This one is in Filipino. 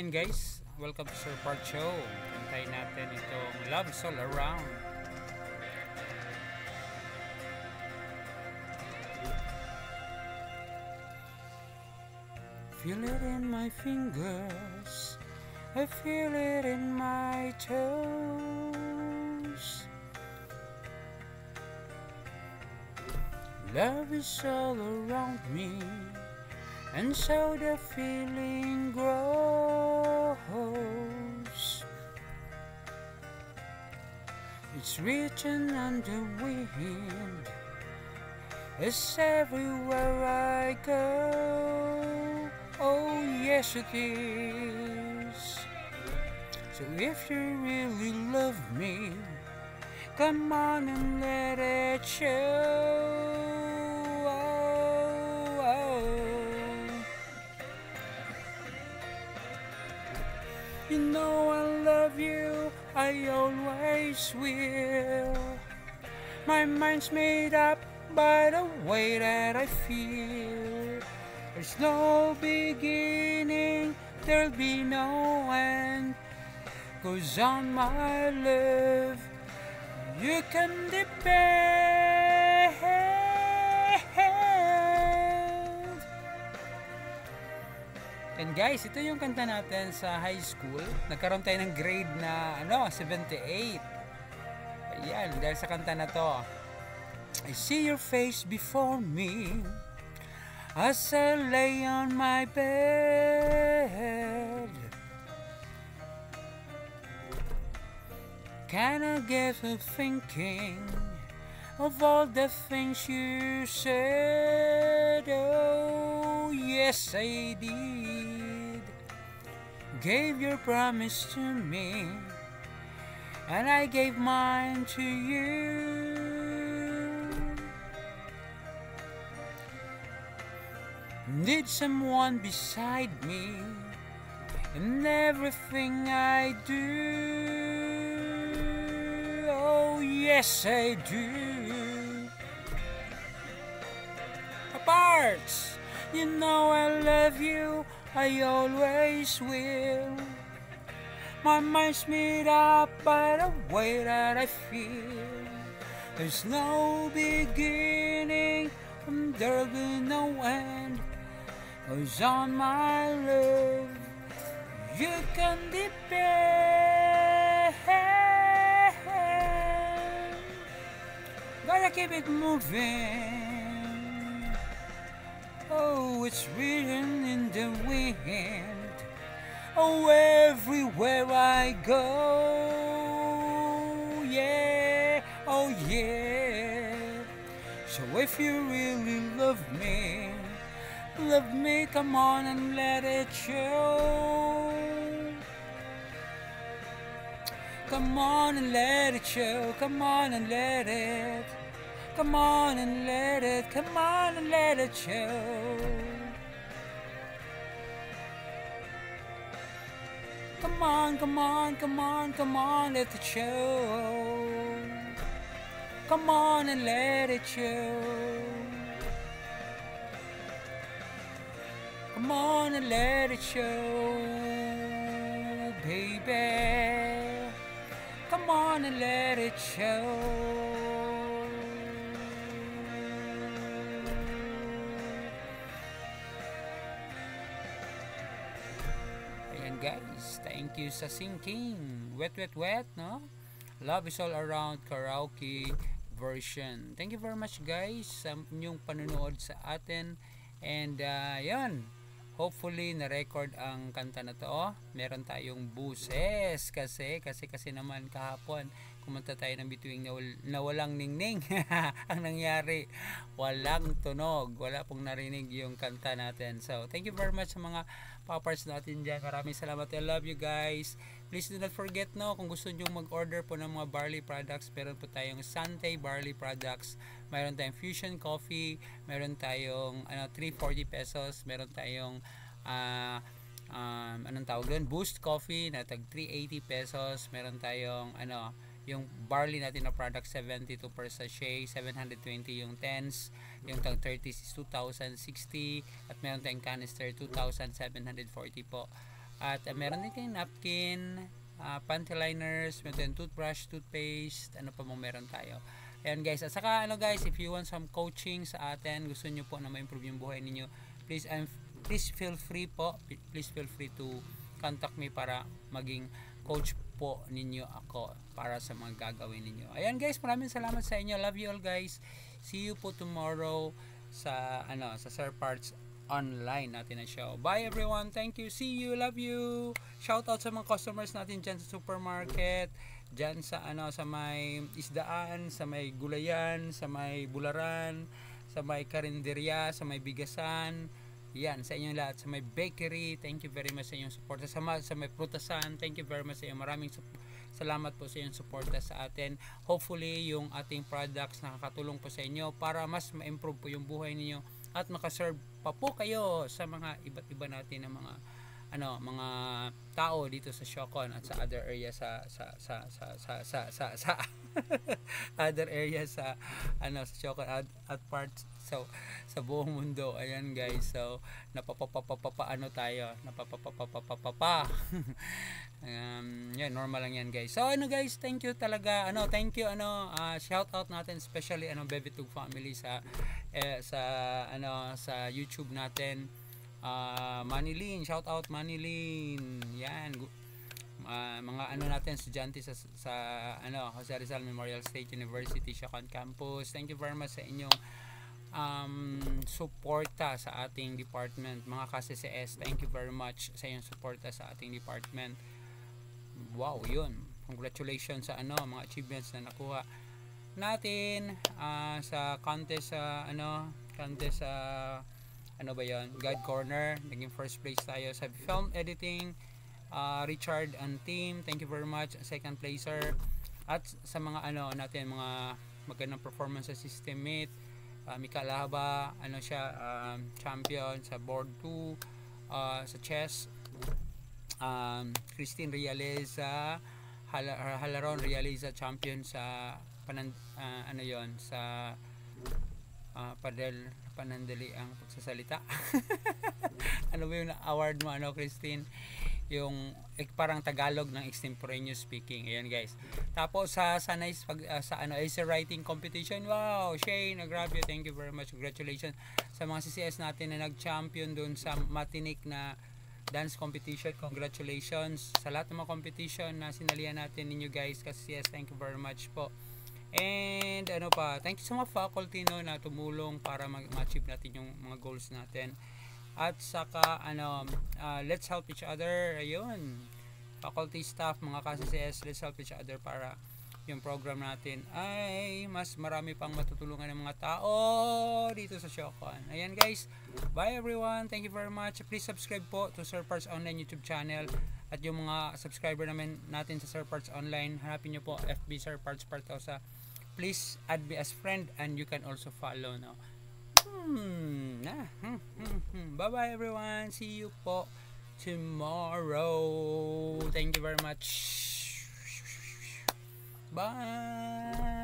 And guys, welcome to Sir Part Show. Antayin natin itong Love Is All Around. Feel it in my fingers, I feel it in my toes. Love is all around me, and so the feeling grows. It's written on the wind, it's everywhere I go. Oh yes it is. So if you really love me, come on and let it show. You know I love you, I always will. My mind's made up by the way that I feel. There's no beginning, there'll be no end. Goes on my love, you can depend. And guys, ito yung kanta natin sa high school. Nagkaroon tayo ng grade na 78. Ayan, dahil sa kanta na to. I see your face before me as I lay on my bed. Kinda get to thinking of all the things you said. Oh, yes I did. Gave your promise to me, and I gave mine to you. Need someone beside me in everything I do. Oh yes I do. Apart, you know I love you, I always will. My mind's made up by the way that I feel. There's no beginning, and there'll be no end. Goes on my love, you can depend. Gotta keep it moving. Oh, it's written in the wind. Oh, everywhere I go. Yeah, oh yeah. So if you really love me, come on and let it show. Come on and let it show. Come on and let it. Come on and let it. Come on and let it show. Come on, come on, come on, come on, let it show. Come on and let it show. Come on and let it show, baby. Come on and let it show. Ayan guys, thank you sa singing. Wet, wet, wet, no? Love is All Around karaoke version. Thank you very much guys sa inyong panonood sa atin. And yan, hopefully na-record ang kanta na to. Meron tayong buses kasi naman kahapon kumanta tayo ng bituing na walang ningning. Ang nangyari, walang tunog, wala pong narinig yung kanta natin. So thank you very much sa mga poppers natin dyan. Maraming salamat. I love you guys. Please do not forget, no, kung gusto nyo mag-order po ng mga barley products, meron po tayong Sante barley products, meron tayong Fusion Coffee, meron tayong 340 pesos, meron tayong anong tawag doon, Boost Coffee na tag 380 pesos, meron tayong yung barley natin na product 72 per sachet, 720 yung 10s, yung tag 30 is 2,060, at meron tayong canister 2,740 po. At meron din tayong napkin, panty liners, meron tayong toothbrush, toothpaste, ano pa mo meron tayo. Ayan guys, at saka ano guys, if you want some coaching sa atin, gusto nyo po na ma-improve yung buhay ninyo, please feel free po, please feel free to contact me para maging coach po ninyo ako para sa mga gagawin ninyo. Ayan guys, maraming salamat sa inyo. Love you all guys. See you po tomorrow sa Sir Parts online natin na show. Bye everyone. Thank you. See you. Love you. Shout out sa mga customers natin dyan sa supermarket, dyan sa sa may isdaan, sa may gulayan, sa may bularan, sa may karinderya, sa may bigasan. Yan, sa inyong lahat, sa may bakery, thank you very much sa inyong support. Sa may prutasan, thank you very much sa inyo. Maraming salamat po sa inyong suporta sa atin. Hopefully, yung ating products nakakatulong po sa inyo para mas ma-improve po yung buhay ninyo at makaserve pa po kayo sa mga iba't iba natin na mga mga tao dito sa Shocon at sa other area sa other area sa sa Shocon at parts sa buong mundo. Ayan guys, so tayo yan, normal lang yan guys. So guys, thank you talaga, thank you shout out natin especially Bebitug family sa sa YouTube natin. Manilin, shout out Manilin. Yan, mga natin estudyante sa Jose Rizal Memorial State University Shocon Campus. Thank you very much sa inyong suporta sa ating department, mga ka-CCS. Thank you very much sa inyong suporta sa ating department. Wow, yun, congratulations sa mga achievements na nakuha natin sa contest contest sa ba yun, Guide Corner. Naging first place tayo sa film editing. Richard and team, thank you very much. Second placer. At sa mga natin, mga magandang performance sa System Mate, Mika Laba, champion sa board 2, sa chess, Christine Realiza, Halaron Realiza, champion sa sa panandali ang pagsasalita. Ano ba yung award mo Christine? Yung parang Tagalog ng extemporaneous speaking. Ayan guys. Tapos sa essay writing competition. Wow, Shane, grabe, thank you very much. Congratulations sa mga CCS natin na nag-champion doon sa matinik na dance competition. Congratulations sa lahat ng mga competition na sinalihan natin ninyo guys kasi CCS. Thank you very much po. And thank you sa mga faculty na tumulong para ma-achieve natin yung mga goals natin. At saka let's help each other. Ayun, faculty staff, mga ka-CCS, let's help each other para yung program natin ay mas marami pang matutulungan ng mga tao dito sa Shocon. Ayan guys, bye everyone, thank you very much. Please subscribe po to Sir Parts Online YouTube channel. At yung mga subscriber natin sa Sir Parts Online, hanapin nyo po FB Sir Parts Partosa. Please add me as friend and you can also follow now. Bye bye everyone, see you po tomorrow. Thank you very much. Bye.